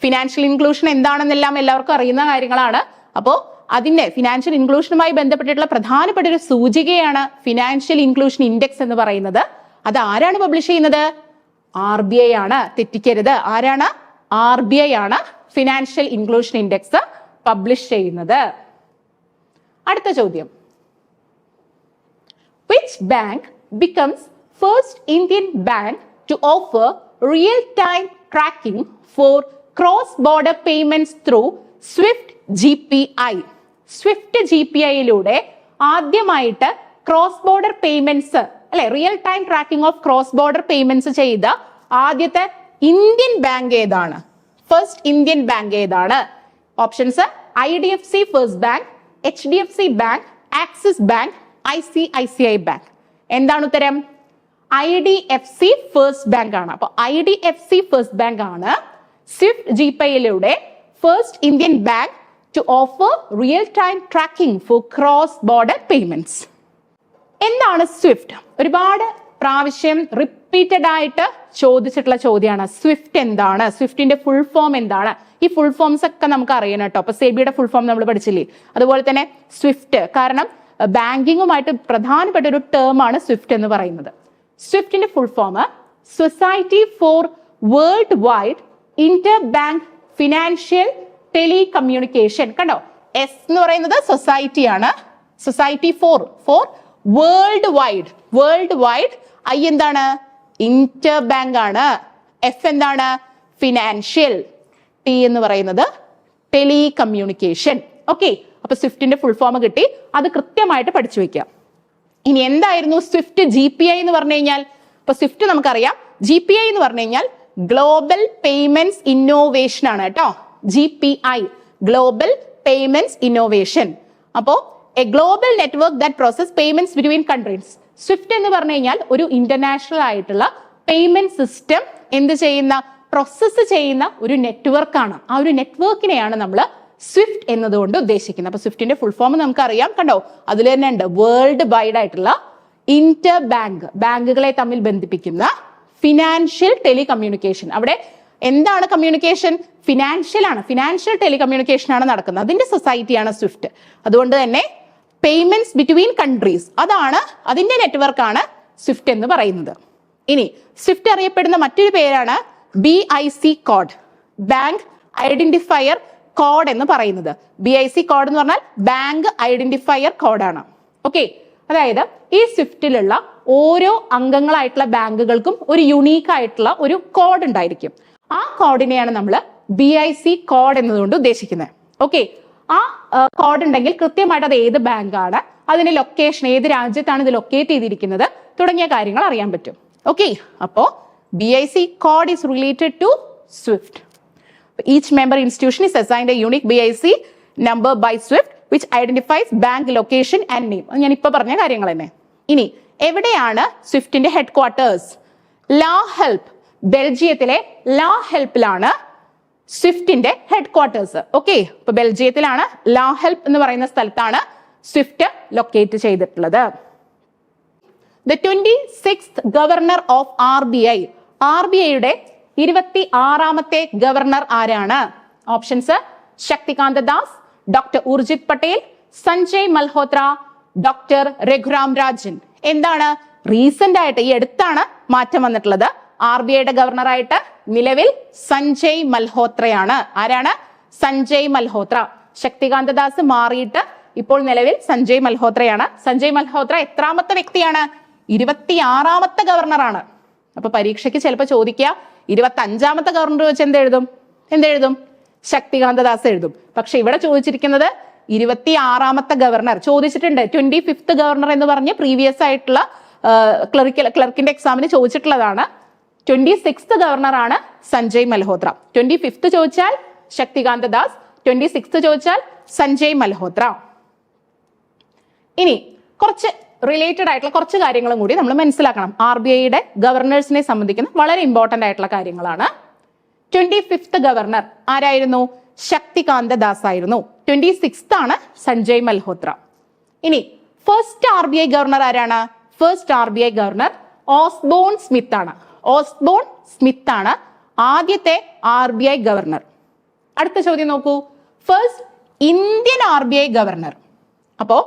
Financial inclusion എന്താണെന്നെല്ലാം എല്ലാവർക്കും അറിയുന്ന കാര്യങ്ങളാണ്. അപ്പോ അതിന്റെ ഫിനാൻഷ്യൽ ഇൻക്ലൂഷനുമായി ബന്ധപ്പെട്ടിട്ടുള്ള പ്രധാനപ്പെട്ട ഒരു സൂചികയാണ് ഫിനാൻഷ്യൽ ഇൻക്ലൂഷൻ ഇൻഡെക്സ് എന്ന് പറയുന്നത്. അത് ആരാണ് പബ്ലിഷ് ചെയ്യുന്നത്? RBI ആണ്. തെറ്റിക്കരുത്. ആരാണ്? RBI ആണ് ഫിനാൻഷ്യൽ ഇൻക്ലൂഷൻ ഇൻഡെക്സ് പബ്ലിഷ് ചെയ്യുന്നത്. അടുത്ത ചോദ്യം, which bank becomes first Indian bank to offer real-time tracking for cross-border payments through SWIFT GPI? SWIFT GPIയിലൂടെ ആദ്യമായിട്ട് ക്രോസ് ബോർഡർ പേയ്മെന്റ്സ് അല്ലെ, real time tracking of cross border payments ചെയ്ത ആദ്യത്തെ Indian bank ഏതാണ്? First Indian bank ഏതാണ്? Options IDFC first bank, HDFC bank, Axis bank, ICICI bank. എന്താണ് ഉത്തരം? IDFC first bank ആണ്. അപ്പൊ IDFC ഫസ്റ്റ് ബാങ്ക് ആണ് സ്വിഫ്റ്റ് GPIയിലൂടെ first Indian bank to offer real-time tracking for cross-border payments. എന്താണ് SWIFT? ഒരുപാട് പ്രാവശ്യം റിപ്പീറ്റഡ് ആയിട്ട് ചോദിച്ചിട്ടുള്ള ചോദ്യമാണ്. സ്വിഫ്റ്റ് എന്താണ്? സ്വിഫ്റ്റിന്റെ ഫുൾ ഫോം എന്താണ്? ഈ ഫുൾ ഫോംസ് ഒക്കെ നമുക്ക് അറിയണം കേട്ടോ. അപ്പൊ സെബിയുടെ ഫുൾ ഫോം നമ്മൾ പഠിച്ചില്ലേ? അതുപോലെ തന്നെ സ്വിഫ്റ്റ്, കാരണം ബാങ്കിങ്ങുമായിട്ട് പ്രധാനപ്പെട്ട ഒരു ടേം ആണ് സ്വിഫ്റ്റ് എന്ന് പറയുന്നത്. സ്വിഫ്റ്റിന്റെ full form society for worldwide interbank financial telecommunication. കണ്ടോ, S എന്ന് പറയുന്നത് സൊസൈറ്റി ആണ്. Society for worldwide. I എന്താണ്? ഇന്റർ ബാങ്ക് ആണ്. F എന്താണ്? ഫിനാൻഷ്യൽ. T എന്ന് പറയുന്നത് ടെലികമ്മ്യൂണിക്കേഷൻ. ഓക്കെ, അപ്പൊ സ്വിഫ്റ്റിന്റെ ഫുൾ ഫോം കിട്ടി. അത് കൃത്യമായിട്ട് പഠിച്ചു വെക്കാം. ഇനി എന്തായിരുന്നു സ്വിഫ്റ്റ് GPI എന്ന് പറഞ്ഞു കഴിഞ്ഞാൽ? അപ്പൊ സ്വിഫ്റ്റ് നമുക്കറിയാം. GPI എന്ന് പറഞ്ഞു കഴിഞ്ഞാൽ ഗ്ലോബൽ പേയ്മെന്റ്സ് ഇന്നോവേഷൻ ആണ് കേട്ടോ. GPI, Global Payments Innovation. അപ്പോ A global network that process payments between countries. Swift എന്ന് പറഞ്ഞു കഴിഞ്ഞാൽ ഒരു ഇന്റർനാഷണൽ ആയിട്ടുള്ള പേയ്മെന്റ് സിസ്റ്റം പ്രോസസ്സ് ചെയ്യുന്ന ഒരു നെറ്റ്വർക്ക് ആണ്. ആ ഒരു നെറ്റ്വർക്കിനെയാണ് നമ്മൾ സ്വിഫ്റ്റ് എന്നതുകൊണ്ട് ഉദ്ദേശിക്കുന്നത്. അപ്പൊ സ്വിഫ്റ്റിന്റെ ഫുൾ ഫോം നമുക്കറിയാം. കണ്ടോ, അതിൽ തന്നെ ഉണ്ട് വേൾഡ് വൈഡ് ആയിട്ടുള്ള ഇന്റർ ബാങ്ക്, ബാങ്കുകളെ തമ്മിൽ ബന്ധിപ്പിക്കുന്ന ഫിനാൻഷ്യൽ ടെലികമ്മ്യൂണിക്കേഷൻ. അവിടെ എന്താണ് കമ്മ്യൂണിക്കേഷൻ? ഫിനാൻഷ്യൽ ആണ്. ഫിനാൻഷ്യൽ ടെലികമ്മ്യൂണിക്കേഷൻ ആണ് നടക്കുന്നത്. അതിന്റെ സൊസൈറ്റിയാണ് സ്വിഫ്റ്റ്. അതുകൊണ്ട് തന്നെ പേയ്മെന്റ്സ് ബിറ്റ്വീൻ കൺട്രീസ്, അതിന്റെ നെറ്റ്വർക്കാണ് സ്വിഫ്റ്റ് എന്ന് പറയുന്നത്. ഇനി സ്വിഫ്റ്റ് അറിയപ്പെടുന്ന മറ്റൊരു പേരാണ് BIC code, bank identifier code എന്ന് പറയുന്നത്. BIC കോഡ് എന്ന് പറഞ്ഞാൽ ബാങ്ക് ഐഡന്റിഫയർ കോഡാണ്. ഓക്കെ, അതായത് ഈ സ്വിഫ്റ്റിലുള്ള ഓരോ അംഗങ്ങളായിട്ടുള്ള ബാങ്കുകൾക്കും ഒരു യുണീക്ക് ആയിട്ടുള്ള ഒരു കോഡ് ഉണ്ടായിരിക്കും. ആ കോഡിനെയാണ് നമ്മൾ BIC കോഡ് എന്നതുകൊണ്ട് ഉദ്ദേശിക്കുന്നത്. ഓക്കെ, ആ കോഡ് ഉണ്ടെങ്കിൽ കൃത്യമായിട്ട് അത് ഏത് ബാങ്കാണ്, അതിന്റെ ലൊക്കേഷൻ, ഏത് രാജ്യത്താണ് ഇത് ലൊക്കേറ്റ് ചെയ്തിരിക്കുന്നത് തുടങ്ങിയ കാര്യങ്ങൾ അറിയാൻ പറ്റും. ഓക്കെ, അപ്പോ BIC code is related to swift. Each member institution is assigned a unique BIC number by SWIFT which identifies bank location and name. ഞാൻ ഇപ്പൊ പറഞ്ഞ കാര്യങ്ങൾ തന്നെ. ഇനി എവിടെയാണ് സ്വിഫ്റ്റിന്റെ ഹെഡ് ക്വാർട്ടേഴ്സ്? ലാ ഹെൽപ്പ്, ബെൽജിയത്തിലെ ലാ ഹെൽപ്പിലാണ് സ്വിഫ്റ്റിന്റെ ഹെഡ് ക്വാർട്ടേഴ്സ്. ഓക്കെ, ഇപ്പൊ ബെൽജിയത്തിലാണ് ലാ ഹെൽപ്പ് എന്ന് പറയുന്ന സ്ഥലത്താണ് സ്വിഫ്റ്റ് ലൊക്കേറ്റ് ചെയ്തിട്ടുള്ളത്. The 26th governor of RBI, RBIയുടെ 26ാമത്തെ ഗവർണർ ആരാണ്? Options: Shaktikanta Das, doctor Urjit Patel, Sanjay Malhotra, doctor Raghuram Rajan. എന്താണ് റീസെന്റ് ആയിട്ട്, ഈ അടുത്താണ് മാറ്റം വന്നിട്ടുള്ളത്. RBIയുടെ ഗവർണറായിട്ട് നിലവിൽ സഞ്ജയ് മൽഹോത്രയാണ്. ആരാണ്? സഞ്ജയ് മൽഹോത്ര. ശക്തികാന്ത ദാസ് മാറിയിട്ട് ഇപ്പോൾ നിലവിൽ സഞ്ജയ് മൽഹോത്രയാണ്. സഞ്ജയ് മൽഹോത്ര എത്രാമത്തെ വ്യക്തിയാണ്? 26ാമത്തെ ഗവർണറാണ്. അപ്പൊ പരീക്ഷയ്ക്ക് ചിലപ്പോൾ ചോദിക്കുക 25ാമത്തെ ഗവർണർ വെച്ച് എന്തെഴുതും? ശക്തികാന്ത ദാസ് എഴുതും. പക്ഷെ ഇവിടെ ചോദിച്ചിരിക്കുന്നത് 26ാമത്തെ ഗവർണർ ചോദിച്ചിട്ടുണ്ട്. 25th ഗവർണർ എന്ന് പറഞ്ഞ് പ്രീവിയസ് ആയിട്ടുള്ള ക്ലർക്കിന്റെ എക്സാമിന് ചോദിച്ചിട്ടുള്ളതാണ്. 26th ഗവർണറാണ് സഞ്ജയ് മൽഹോത്ര. 25th ചോദിച്ചാൽ ശക്തികാന്ത ദാസ്, 26th ചോദിച്ചാൽ സഞ്ജയ് മൽഹോത്ര. ഇനി കുറച്ച് റിലേറ്റഡ് ആയിട്ടുള്ള കുറച്ച് കാര്യങ്ങളും കൂടി നമ്മൾ മനസ്സിലാക്കണം. RBIയുടെ ഗവർണേഴ്സിനെ സംബന്ധിക്കുന്ന വളരെ ഇമ്പോർട്ടന്റ് ആയിട്ടുള്ള കാര്യങ്ങളാണ്. 25th ഗവർണർ ആരായിരുന്നു? ശക്തികാന്ത ദാസ് ആയിരുന്നു. 26th ആണ് സഞ്ജയ് മൽഹോത്ര. ഇനി ഫസ്റ്റ് RBI ഗവർണർ ആരാണ്? First RBI governor Osborne Smith ആണ്. ഓസ്ബോൺ സ്മിത്ത് ആണ് ആദ്യത്തെ RBI ഗവർണർ. അടുത്ത ചോദ്യം നോക്കൂ, ഫസ്റ്റ് ഇന്ത്യൻ RBI ഗവർണർ. അപ്പോ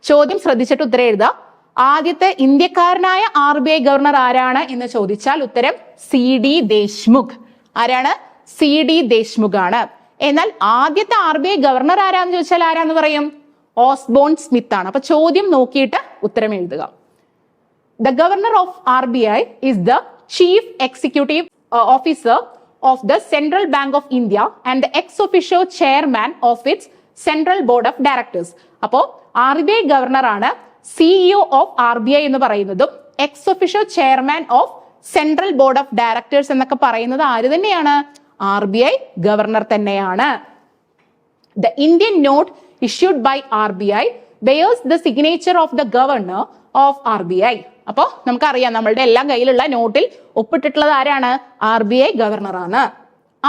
ചോദ്യം ശ്രദ്ധിച്ചിട്ട് ഉത്തരം എഴുതുക. ആദ്യത്തെ ഇന്ത്യക്കാരനായ RBI ഗവർണർ ആരാണ് എന്ന് ചോദിച്ചാൽ ഉത്തരം CD ദേശ്മുഖ്. ആരാണ്? CD ദേശ്മുഖ് ആണ്. എന്നാൽ ആദ്യത്തെ RBI ഗവർണർ ആരാന്ന് ചോദിച്ചാൽ ആരാന്ന് പറയും? ഓസ്ബോൺ സ്മിത്ത് ആണ്. അപ്പൊ ചോദ്യം നോക്കിയിട്ട് ഉത്തരം എഴുതുക. The governor of RBI is the chief executive officer of the Central Bank of India and the ex officio chairman of its Central Board of Directors. അപ്പോ RBI ഗവർണർ ആണ് CEO ഓഫ് RBI എന്ന് പറയുന്നതും ex officio chairman of central board of directors എന്നൊക്കെ പറയുന്നത് ആര് തന്നെയാണ്? RBI governor തന്നെയാണ്. The Indian note issued by RBI bears the signature of the governor of RBI. അപ്പോ നമുക്കറിയാം നമ്മളുടെ എല്ലാം കയ്യിലുള്ള നോട്ടിൽ ഒപ്പിട്ടിട്ടുള്ളത് ആരാണ്? RBI ഗവർണറാണ്.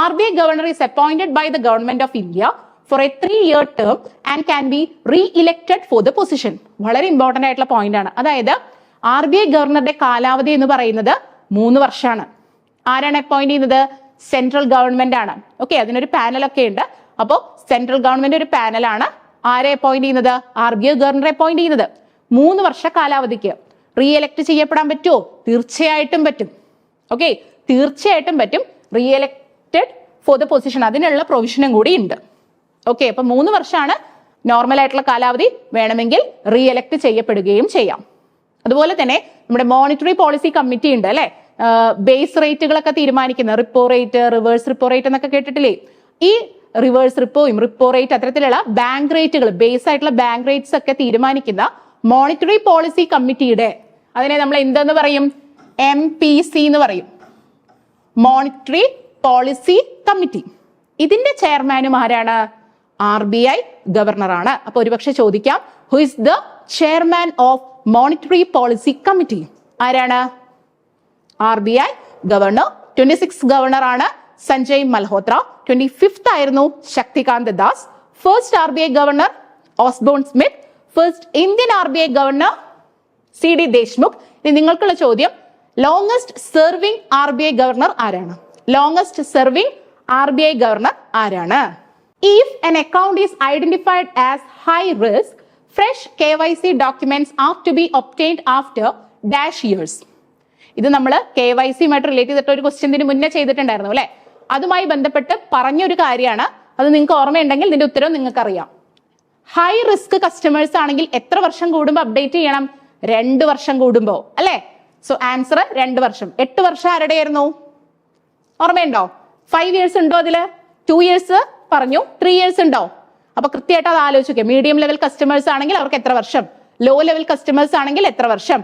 RBI governor is appointed by the government of India for a 3-year term and can be re-elected for the position. വളരെ important ആയിട്ടുള്ള point ആണ്. അതായത് RBI ഗവർണറുടെ കാലാവധി എന്ന് പറയുന്നത് 3 വർഷമാണ്. ആരാണ് അപ്പോയിന്റ് ചെയ്യുന്നത്? സെൻട്രൽ ഗവൺമെന്റ് ആണ്. ഓക്കെ, അതിനൊരു പാനലൊക്കെ ഉണ്ട്. അപ്പോൾ സെൻട്രൽ ഗവൺമെന്റ് ഒരു പാനലാണ് ആരെ അപ്പോയിന്റ് ചെയ്യുന്നത്? RBI ഗവർണറെ അപ്പോയിന്റ് ചെയ്യുന്നത്. 3 വർഷ കാലാവധിക്ക് റീഎലക്ട് ചെയ്യപ്പെടാൻ പറ്റുമോ? തീർച്ചയായിട്ടും പറ്റും. ഓക്കെ, തീർച്ചയായിട്ടും പറ്റും. റീഎലക്റ്റഡ് ഫോർ ദ പൊസിഷൻ, അതിനുള്ള പ്രൊവിഷനും കൂടി ഉണ്ട്. ഓക്കെ, അപ്പൊ 3 വർഷമാണ് നോർമൽ ആയിട്ടുള്ള കാലാവധി. വേണമെങ്കിൽ റീഎലക്ട് ചെയ്യപ്പെടുകയും ചെയ്യാം. അതുപോലെ തന്നെ നമ്മുടെ മോണിറ്ററി പോളിസി കമ്മിറ്റി ഉണ്ട് അല്ലെ, ബേസ് റേറ്റുകളൊക്കെ തീരുമാനിക്കുന്ന repo rate, reverse repo rate എന്നൊക്കെ കേട്ടിട്ടില്ലേ? ഈ റിവേഴ്സ് റിപ്പോയും റിപ്പോ റേറ്റ് അത്തരത്തിലുള്ള ബാങ്ക് റേറ്റുകൾ, ബേസ് ആയിട്ടുള്ള ബാങ്ക് റേറ്റ്സ് ഒക്കെ തീരുമാനിക്കുന്ന മോണിറ്ററി പോളിസി കമ്മിറ്റിയുടെ, അതിനെ നമ്മൾ എന്തെന്ന് പറയും? MPC എന്ന് പറയും, മോണിറ്ററി പോളിസി കമ്മിറ്റി. ഇതിന്റെ ചെയർമാനും ആരാണ്? RBI ഗവർണറാണ്. അപ്പൊ ഒരുപക്ഷെ ചോദിക്കാം, who is the chairman of monetary policy committee? ആരാണ്? RBI governor. 26th ഗവർണർ ആണ് സഞ്ജയ് മൽഹോത്ര. 25th ആയിരുന്നു Shaktikanta Das. First RBI governor Osborne Smith. First Indian RBI governor CD Deshmukh. ഇനി നിങ്ങൾക്കുള്ള ചോദ്യം, ലോങ്സ്റ്റ് സെർവിംഗ് RBI ഗവർണർ ആരാണ്? ലോങ്സ്റ്റ് സെർവിംഗ് RBI ഗവർണർ ആരാണ്? If an account is identified as high risk, fresh KYC documents are to be obtained after dash years. ഇത് നമ്മൾ KYC യുമായിട്ട് relate ചെയ്തിട്ട് ഒരു question മുന്നേ ചെയ്തിട്ടുണ്ടായിരുന്നു അല്ലെ. അതുമായി ബന്ധപ്പെട്ട് പറഞ്ഞൊരു കാര്യമാണ്. അത് നിങ്ങൾക്ക് ഓർമ്മയുണ്ടെങ്കിൽ ഇതിന്റെ ഉത്തരവ് നിങ്ങൾക്ക് അറിയാം. ഹൈ റിസ്ക് കസ്റ്റമേഴ്സ് ആണെങ്കിൽ എത്ര വർഷം കൂടുമ്പോൾ അപ്ഡേറ്റ് ചെയ്യണം? 2 വർഷം കൂടുമ്പോ അല്ലെ. സോ ആൻസർ 2 വർഷം. 8 വർഷം ആരുടെയായിരുന്നു? ഓർമ്മയുണ്ടോ? 5 years ഉണ്ടോ അതില്? 2 years പറഞ്ഞു, 3 years ഉണ്ടോ? അപ്പൊ കൃത്യമായിട്ട് അത് ആലോചിക്കുക. മീഡിയം ലെവൽ കസ്റ്റമേഴ്സ് ആണെങ്കിൽ അവർക്ക് എത്ര വർഷം, ലോ ലെവൽ കസ്റ്റമേഴ്സ് ആണെങ്കിൽ എത്ര വർഷം,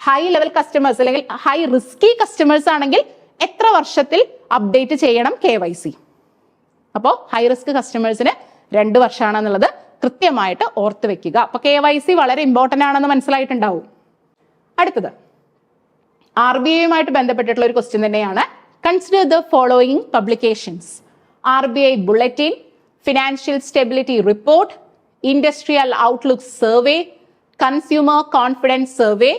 ഹൈ ലെവൽ കസ്റ്റമേഴ്സ് അല്ലെങ്കിൽ ഹൈ റിസ്കി കസ്റ്റമേഴ്സ് ആണെങ്കിൽ എത്ര വർഷത്തിൽ അപ്ഡേറ്റ് ചെയ്യണം KYC. അപ്പോൾ ഹൈ റിസ്ക് കസ്റ്റമേഴ്സിന് 2 വർഷമാണെന്നുള്ളത് കൃത്യമായിട്ട് ഓർത്ത് വെക്കുക. അപ്പൊ KYC വളരെ ഇമ്പോർട്ടന്റ് ആണെന്ന് മനസ്സിലായിട്ടുണ്ടാവും. അടുത്തത് RBI യുമായിട്ട് ബന്ധപ്പെട്ടിട്ടുള്ള ഒരു ക്വസ്റ്റ്യൻ തന്നെയാണ്. Consider the following publications: RBI bulletin, financial stability report, industrial outlook survey, consumer confidence survey.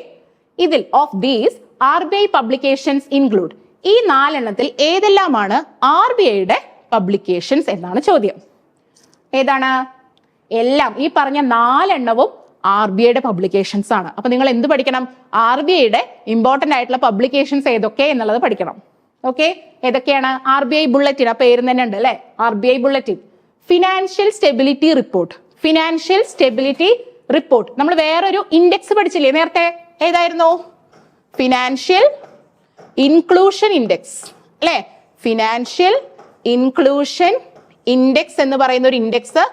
ഇതിൽ of these RBI publications include. ഈ 4 എണ്ണത്തിൽ ഏതെല്ലാമാണ് RBIയുടെ പബ്ലിക്കേഷൻസ് എന്നാണ് ചോദ്യം. ഏതാണ്? എല്ലാം ഈ പറഞ്ഞ 4 എണ്ണവും RBIയുടെ പബ്ലിക്കേഷൻസ് ആണ്. അപ്പൊ നിങ്ങൾ എന്ത് പഠിക്കണം? RBIയുടെ ഇമ്പോർട്ടന്റ് ആയിട്ടുള്ള പബ്ലിക്കേഷൻസ് ഏതൊക്കെ എന്നുള്ളത് പഠിക്കണം. ഓക്കെ, ഏതൊക്കെയാണ്? RBI ബുള്ളറ്റിൻ, ആ പേര് തന്നെ ഉണ്ട് അല്ലെ, RBI bulletin. Financial stability report, financial stability report. നമ്മൾ വേറൊരു ഇൻഡെക്സ് പഠിച്ചില്ലേ നേരത്തെ? ഏതായിരുന്നു? ഫിനാൻഷ്യൽ ഇൻക്ലൂഷൻ ഇൻഡെക്സ് അല്ലെ. ഫിനാൻഷ്യൽ ഇൻക്ലൂഷൻ ഇൻഡെക്സ് എന്ന് പറയുന്ന ഒരു ഇൻഡെക്സ്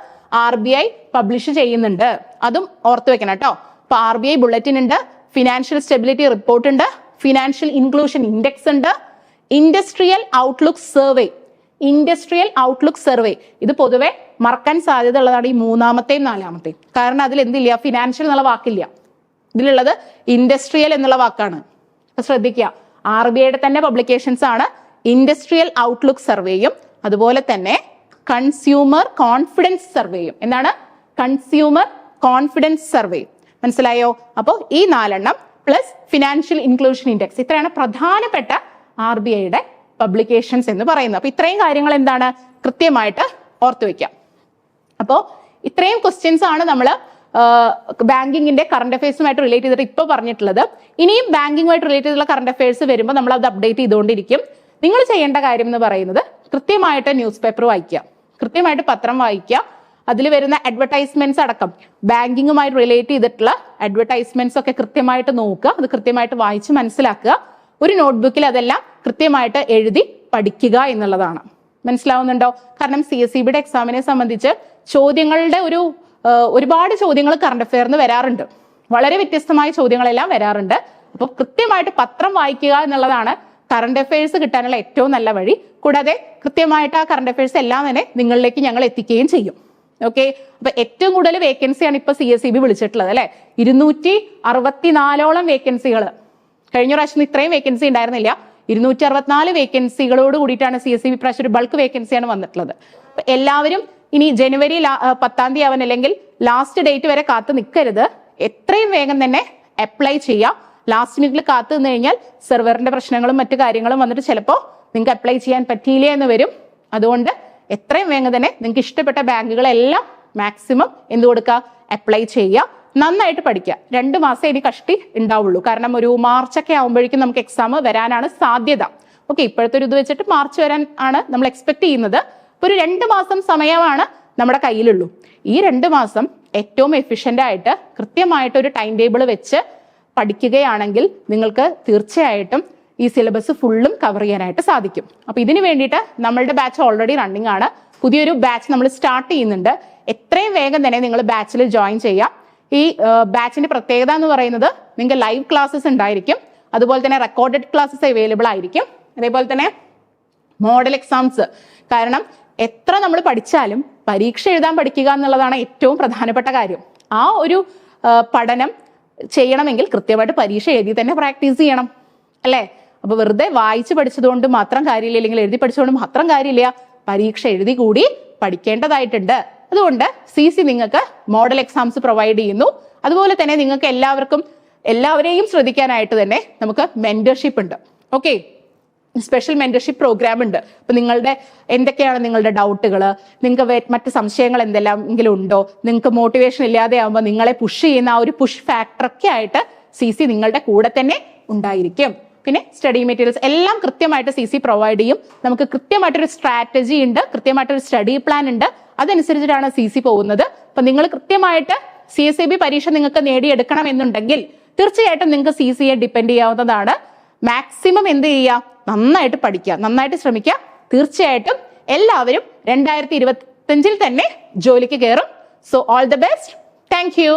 RBI പബ്ലിഷ് ചെയ്യുന്നുണ്ട്. അതും ഓർത്ത് വെക്കണം കേട്ടോ. അപ്പൊ RBI ബുള്ളറ്റിൻ ഉണ്ട്, ഫിനാൻഷ്യൽ സ്റ്റെബിലിറ്റി റിപ്പോർട്ട് ഉണ്ട്, ഫിനാൻഷ്യൽ ഇൻക്ലൂഷൻ ഇൻഡെക്സ് ഉണ്ട്, industrial outlook survey. Industrial outlook survey ഇത് പൊതുവെ മറക്കാൻ സാധ്യത ഉള്ളതാണ് ഈ 3ാമത്തെയും 4ാമത്തെയും. കാരണം അതിൽ എന്തില്ല? ഫിനാൻഷ്യൽ എന്നുള്ള വാക്കില്ല. ഇതിലുള്ളത് ഇൻഡസ്ട്രിയൽ എന്നുള്ള വാക്കാണ്. അപ്പൊ ശ്രദ്ധിക്കുക, RBIയുടെ തന്നെ പബ്ലിക്കേഷൻസ് ആണ് ഇൻഡസ്ട്രിയൽ ഔട്ട്ലുക്ക് സർവേയും അതുപോലെ തന്നെ കൺസ്യൂമർ കോൺഫിഡൻസ് സർവേയും. എന്താണ്? Consumer confidence survey. മനസ്സിലായോ? അപ്പോൾ ഈ 4 എണ്ണം പ്ലസ് ഫിനാൻഷ്യൽ ഇൻക്ലൂഷൻ ഇൻഡെക്സ്, ഇത്രയാണ് പ്രധാനപ്പെട്ട RBIയുടെ പബ്ലിക്കേഷൻസ് എന്ന് പറയുന്നത്. അപ്പൊ ഇത്രയും കാര്യങ്ങൾ എന്താണ്? കൃത്യമായിട്ട് ഓർത്തു വെക്കാം. അപ്പോൾ ഇത്രയും ക്വസ്റ്റ്യൻസ് ആണ് നമ്മൾ ബാങ്കിങ്ങിന്റെ കറണ്ട് അഫയേഴ്സുമായിട്ട് റിലേറ്റ് ചെയ്തിട്ട് ഇപ്പോൾ പറഞ്ഞിട്ടുള്ളത്. ഇനിയും ബാങ്കിങ്ങുമായിട്ട് റിലേറ്റ് ചെയ്തിട്ടുള്ള കറണ്ട് അഫയേഴ്സ് വരുമ്പോൾ നമ്മൾ അത് അപ്ഡേറ്റ് ചെയ്തുകൊണ്ടിരിക്കും. നിങ്ങൾ ചെയ്യേണ്ട കാര്യം എന്ന് പറയുന്നത് കൃത്യമായിട്ട് ന്യൂസ് പേപ്പർ വായിക്കുക, കൃത്യമായിട്ട് പത്രം വായിക്കുക. അതിൽ വരുന്ന അഡ്വർടൈസ്മെന്റ്സ് അടക്കം ബാങ്കിങ്ങുമായി റിലേറ്റ് ചെയ്തിട്ടുള്ള അഡ്വർടൈസ്മെന്റ്സ് ഒക്കെ കൃത്യമായിട്ട് നോക്കുക, അത് കൃത്യമായിട്ട് വായിച്ച് മനസ്സിലാക്കുക. ഒരു നോട്ട്ബുക്കിൽ അതെല്ലാം കൃത്യമായിട്ട് എഴുതി പഠിക്കുക എന്നുള്ളതാണ്. മനസ്സിലാവുന്നുണ്ടോ? കാരണം CSEBയുടെ എക്സാമിനെ സംബന്ധിച്ച് ചോദ്യങ്ങളുടെ ഒരുപാട് ചോദ്യങ്ങൾ കറണ്ട് അഫെയറിന് വരാറുണ്ട്. വളരെ വ്യത്യസ്തമായ ചോദ്യങ്ങളെല്ലാം വരാറുണ്ട്. അപ്പോൾ കൃത്യമായിട്ട് പത്രം വായിക്കുക എന്നുള്ളതാണ് കറണ്ട് അഫയേഴ്സ് കിട്ടാനുള്ള ഏറ്റവും നല്ല വഴി. കൂടാതെ കൃത്യമായിട്ട് ആ കറണ്ട് അഫയേഴ്സ് എല്ലാം തന്നെ നിങ്ങളിലേക്ക് ഞങ്ങൾ എത്തിക്കുകയും ചെയ്യും. ഓക്കെ, അപ്പൊ ഏറ്റവും കൂടുതൽ വേക്കൻസിയാണ് ഇപ്പൊ CSEB വിളിച്ചിട്ടുള്ളത് അല്ലെ. 264ഓളം വേക്കൻസികൾ. കഴിഞ്ഞ പ്രാവശ്യം ഇത്രയും വേക്കൻസി ഉണ്ടായിരുന്നില്ല. 264 വേക്കൻസികളോട് കൂടിയിട്ടാണ് CSEB പ്രാവശ്യം ഒരു ബൾക്ക് വേക്കൻസിയാണ് വന്നിട്ടുള്ളത്. അപ്പൊ എല്ലാവരും ഇനി ജനുവരി 10ാം തീയതി ആവാൻ അല്ലെങ്കിൽ ലാസ്റ്റ് ഡേറ്റ് വരെ കാത്തു നിൽക്കരുത്. എത്രയും വേഗം തന്നെ അപ്ലൈ ചെയ്യാം. ലാസ്റ്റ് മിനിറ്റിൽ കാത്തു നിന്ന് കഴിഞ്ഞാൽ സെർവറിന്റെ പ്രശ്നങ്ങളും മറ്റു കാര്യങ്ങളും വന്നിട്ട് ചിലപ്പോൾ നിങ്ങൾക്ക് അപ്ലൈ ചെയ്യാൻ പറ്റിയില്ല എന്ന് വരും. അതുകൊണ്ട് എത്രയും വേഗം തന്നെ നിങ്ങൾക്ക് ഇഷ്ടപ്പെട്ട ബാങ്കുകളെല്ലാം മാക്സിമം എന്ത് കൊടുക്കുക? അപ്ലൈ ചെയ്യുക. നന്നായിട്ട് പഠിക്കുക. 2 മാസം ഇനി കഷ്ടി ഉണ്ടാവുള്ളൂ. കാരണം ഒരു മാർച്ചൊക്കെ ആകുമ്പോഴേക്കും നമുക്ക് എക്സാം വരാനാണ് സാധ്യത. ഓക്കെ, ഇപ്പോഴത്തെ ഒരു ഇത് വെച്ചിട്ട് മാർച്ച് വരാൻ ആണ് നമ്മൾ എക്സ്പെക്ട് ചെയ്യുന്നത്. ഒരു 2 മാസം സമയമാണ് നമ്മുടെ കയ്യിലുള്ളൂ. ഈ 2 മാസം ഏറ്റവും എഫിഷ്യന്റ് ആയിട്ട് കൃത്യമായിട്ട് ഒരു ടൈം ടേബിൾ വെച്ച് പഠിക്കുകയാണെങ്കിൽ നിങ്ങൾക്ക് തീർച്ചയായിട്ടും ഈ സിലബസ് ഫുള്ളും കവർ ചെയ്യാനായിട്ട് സാധിക്കും. അപ്പൊ ഇതിന് വേണ്ടിയിട്ട് നമ്മളുടെ ബാച്ച് ഓൾറെഡി റണ്ണിങ് ആണ്. പുതിയൊരു ബാച്ച് നമ്മൾ സ്റ്റാർട്ട് ചെയ്യുന്നുണ്ട്. എത്രയും വേഗം തന്നെ നിങ്ങൾ ബാച്ചിൽ ജോയിൻ ചെയ്യാം. ഈ ബാച്ചിന്റെ പ്രത്യേകത എന്ന് പറയുന്നത് നിങ്ങൾക്ക് ലൈവ് ക്ലാസ്സസ് ഉണ്ടായിരിക്കും, അതുപോലെ തന്നെ റെക്കോർഡഡ് ക്ലാസ്സസ് അവൈലബിൾ ആയിരിക്കും, അതേപോലെ തന്നെ മോഡൽ എക്സാംസ്. കാരണം എത്ര നമ്മൾ പഠിച്ചാലും പരീക്ഷ എഴുതാൻ പഠിക്കുക എന്നുള്ളതാണ് ഏറ്റവും പ്രധാനപ്പെട്ട കാര്യം. ആ ഒരു പഠനം ചെയ്യണമെങ്കിൽ കൃത്യമായിട്ട് പരീക്ഷ എഴുതി തന്നെ പ്രാക്ടീസ് ചെയ്യണം അല്ലേ. അപ്പൊ വെറുതെ വായിച്ച് പഠിച്ചതുകൊണ്ട് മാത്രം കാര്യമില്ല, അല്ലെങ്കിൽ എഴുതി പഠിച്ചുകൊണ്ട് മാത്രം കാര്യമില്ല, പരീക്ഷ എഴുതി കൂടി പഠിക്കേണ്ടതായിട്ടുണ്ട്. അതുകൊണ്ട് CC നിങ്ങൾക്ക് മോഡൽ എക്സാംസ് പ്രൊവൈഡ് ചെയ്യുന്നു. അതുപോലെ തന്നെ നിങ്ങൾക്ക് എല്ലാവരെയും ശ്രദ്ധിക്കാനായിട്ട് തന്നെ നമുക്ക് മെന്റർഷിപ്പ് ഉണ്ട്. ഓക്കെ, സ്പെഷ്യൽ മെന്റർഷിപ്പ് പ്രോഗ്രാം ഉണ്ട്. അപ്പൊ എന്തൊക്കെയാണ് നിങ്ങളുടെ ഡൗട്ടുകൾ, നിങ്ങൾക്ക് മറ്റ് സംശയങ്ങൾ എന്തെല്ലാം എങ്കിലും ഉണ്ടോ, നിങ്ങൾക്ക് മോട്ടിവേഷൻ ഇല്ലാതെ ആകുമ്പോൾ നിങ്ങളെ പുഷ് ചെയ്യുന്ന ആ ഒരു പുഷ് ഫാക്ടറൊക്കെ ആയിട്ട് CC നിങ്ങളുടെ കൂടെ തന്നെ ഉണ്ടായിരിക്കും. പിന്നെ സ്റ്റഡി മെറ്റീരിയൽസ് എല്ലാം കൃത്യമായിട്ട് CC പ്രൊവൈഡ് ചെയ്യും. നമുക്ക് കൃത്യമായിട്ടൊരു സ്ട്രാറ്റജി ഉണ്ട്, കൃത്യമായിട്ടൊരു സ്റ്റഡി പ്ലാൻ ഉണ്ട്. അതനുസരിച്ചിട്ടാണ് CC പോകുന്നത്. അപ്പൊ നിങ്ങൾ കൃത്യമായിട്ട് CSAB പരീക്ഷ നിങ്ങൾക്ക് നേടിയെടുക്കണം എന്നുണ്ടെങ്കിൽ തീർച്ചയായിട്ടും നിങ്ങൾക്ക് CCയെ ഡിപ്പെൻഡ് ചെയ്യാവുന്നതാണ്. മാക്സിമം എന്ത് ചെയ്യുക, നന്നായിട്ട് പഠിക്കുക, നന്നായിട്ട് ശ്രമിക്കുക. തീർച്ചയായിട്ടും എല്ലാവരും 2025 തന്നെ ജോലിക്ക് കയറും. So all the best. Thank you.